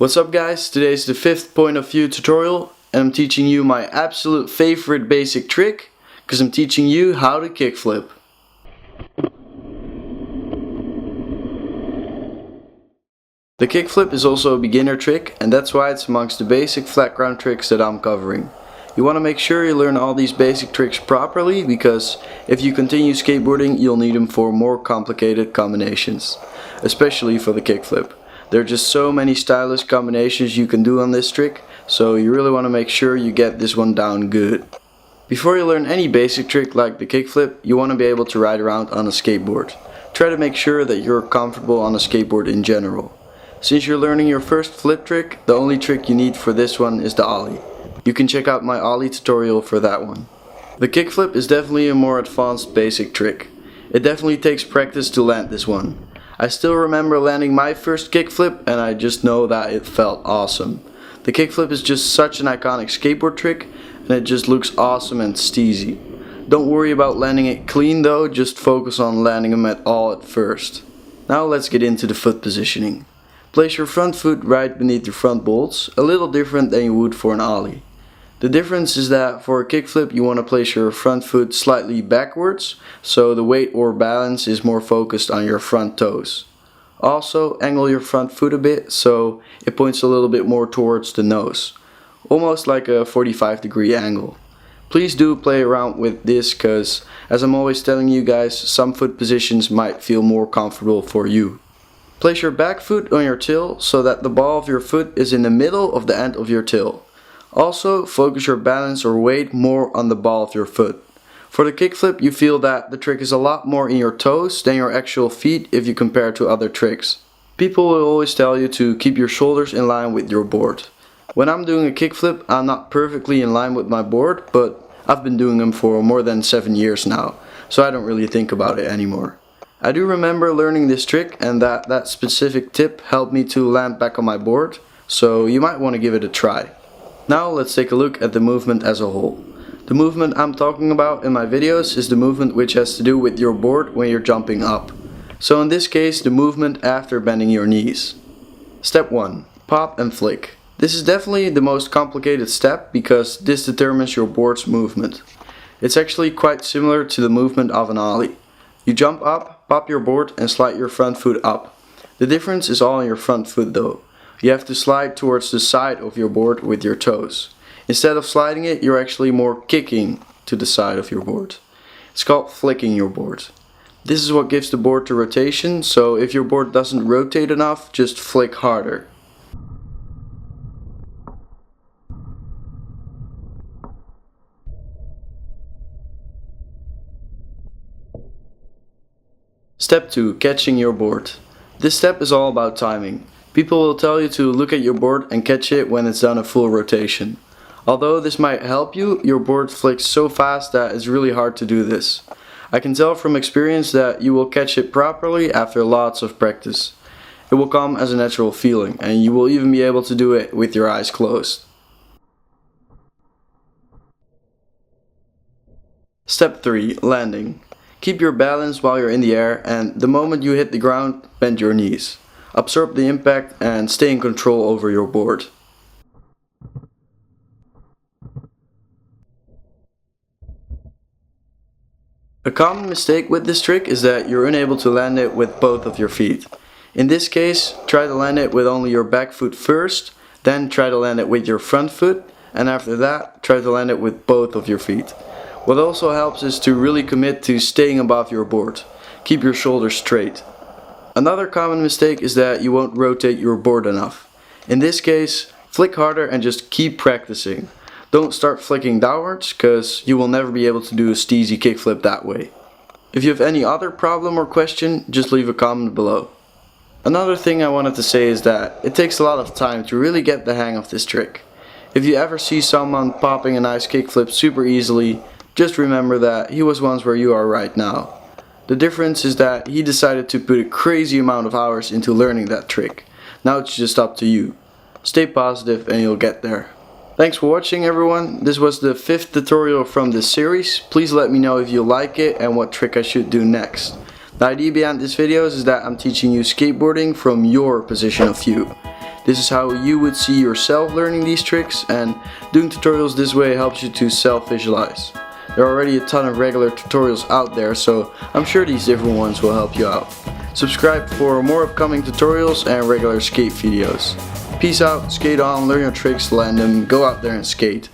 What's up guys, today's the 5th point of view tutorial and I'm teaching you my absolute favorite basic trick because I'm teaching you how to kickflip. The kickflip is also a beginner trick and that's why it's amongst the basic flat ground tricks that I'm covering. You want to make sure you learn all these basic tricks properly because if you continue skateboarding you'll need them for more complicated combinations, especially for the kickflip. There are just so many stylish combinations you can do on this trick, so you really want to make sure you get this one down good. Before you learn any basic trick like the kickflip, you want to be able to ride around on a skateboard. Try to make sure that you're comfortable on a skateboard in general. Since you're learning your first flip trick, the only trick you need for this one is the ollie. You can check out my ollie tutorial for that one. The kickflip is definitely a more advanced basic trick. It definitely takes practice to land this one. I still remember landing my first kickflip and I just know that it felt awesome. The kickflip is just such an iconic skateboard trick and it just looks awesome and steezy. Don't worry about landing it clean though, just focus on landing them at first. Now let's get into the foot positioning. Place your front foot right beneath your front bolts, a little different than you would for an ollie. The difference is that for a kickflip you want to place your front foot slightly backwards, so the weight or balance is more focused on your front toes. Also angle your front foot a bit so it points a little bit more towards the nose, almost like a 45-degree angle. Please do play around with this because, as I'm always telling you guys, some foot positions might feel more comfortable for you. Place your back foot on your till so that the ball of your foot is in the middle of the end of your till. Also, focus your balance or weight more on the ball of your foot. For the kickflip, you feel that the trick is a lot more in your toes than your actual feet if you compare to other tricks. People will always tell you to keep your shoulders in line with your board. When I'm doing a kickflip, I'm not perfectly in line with my board, but I've been doing them for more than 7 years now, so I don't really think about it anymore. I do remember learning this trick and that specific tip helped me to land back on my board, so you might want to give it a try. Now let's take a look at the movement as a whole. The movement I'm talking about in my videos is the movement which has to do with your board when you're jumping up. So in this case, the movement after bending your knees. Step 1. Pop and flick. This is definitely the most complicated step because this determines your board's movement. It's actually quite similar to the movement of an ollie. You jump up, pop your board and slide your front foot up. The difference is all in your front foot though. You have to slide towards the side of your board with your toes. Instead of sliding it, you're actually more kicking to the side of your board. It's called flicking your board. This is what gives the board the rotation, so if your board doesn't rotate enough, just flick harder. Step 2. Catching your board. This step is all about timing. People will tell you to look at your board and catch it when it's done a full rotation. Although this might help you, your board flicks so fast that it's really hard to do this. I can tell from experience that you will catch it properly after lots of practice. It will come as a natural feeling and you will even be able to do it with your eyes closed. Step 3. Landing. Keep your balance while you're in the air and the moment you hit the ground, bend your knees. Absorb the impact and stay in control over your board. A common mistake with this trick is that you're unable to land it with both of your feet. In this case, try to land it with only your back foot first, then try to land it with your front foot, and after that, try to land it with both of your feet. What also helps is to really commit to staying above your board. Keep your shoulders straight. Another common mistake is that you won't rotate your board enough. In this case, flick harder and just keep practicing. Don't start flicking downwards, cause you will never be able to do a steezy kickflip that way. If you have any other problem or question, just leave a comment below. Another thing I wanted to say is that it takes a lot of time to really get the hang of this trick. If you ever see someone popping a nice kickflip super easily, just remember that he was once where you are right now. The difference is that he decided to put a crazy amount of hours into learning that trick. Now it's just up to you. Stay positive and you'll get there. Thanks for watching everyone. This was the 5th tutorial from this series. Please let me know if you like it and what trick I should do next. The idea behind this video is that I'm teaching you skateboarding from your position of view. This is how you would see yourself learning these tricks, and doing tutorials this way helps you to self-visualize. There are already a ton of regular tutorials out there, so I'm sure these different ones will help you out. Subscribe for more upcoming tutorials and regular skate videos. Peace out, skate on, learn your tricks, land them, go out there and skate.